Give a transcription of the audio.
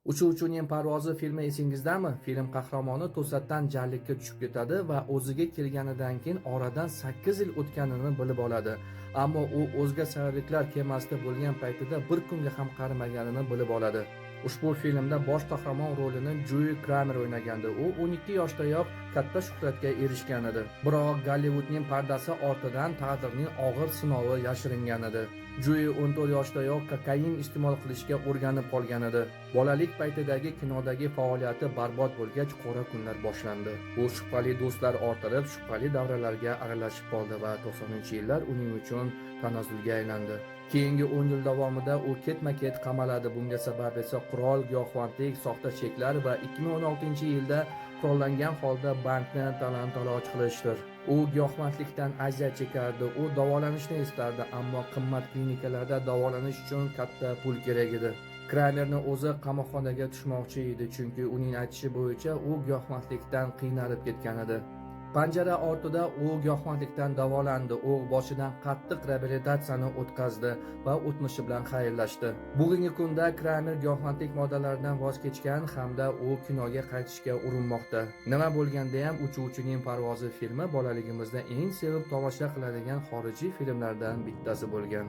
Uchuvchining parvozi filmi esingizdami? Film qahramoni to'satdan jarlikka tushib ketadi va o'ziga kelganidan keyin oradan 8 yil o'tganini bilib oladi. Ammo u o'zga sayyohliklar kemasida bo'lgan paytida bir kunga ham qarimaganini bilib oladi. Ushbu filmda bosh qahramon rolini Joey Kramer o'ynagandi. U 12 yoshdayoq katta shuhratga erishgan edi. Biroq Gollivudning pardasi ortidan taqdirning og'ir sinovi yashiringan edi. Joey 14 yoshdayoq kokain iste'mol qilishga o'rganib qolgan edi. Bolalik paytidagi kinodagi faoliyati barbod bo'lgach, qora kunlar boshlandi. U shubhali do'stlar orttirib, shubhali davralarga aralashib qoldi va 90-yillar uning uchun tanazzulga aylandi. Keyingi 10 yil davomida u ketma-ket qamaladi. Bunga sabab esa qurol, giyohvandlik, soxta cheklar va 2016-yilda qurollangan holda bankni talon-taroj qilishdir. U giyohvandlikdan aziyat chekardi. U davolanishni istardi, ammo qimmat klinikalarda davolanish uchun katta pul kerak edi. Kramerning o'zi qamoqxonaga tushmoqchi edi, chunki uning aytishi bo'yicha u giyohvandlikdan qiynalib ketgan edi. Panjara ortida u giyohvandlikdan davolandi. U boshidan qattiq reabilitatsiyani o'tkazdi va o'tmishi bilan xayrlashdi. Bugungi kunda Kramer giyohvandlik moddalaridan voz kechgan hamda u kinoga qaytishga urinmoqda. Nima bo'lganda ham Uchuvchining parvozi filmi bolaligimizda eng sevib tomosha qiladigan xorijiy filmlardan bittasi bo'lgan.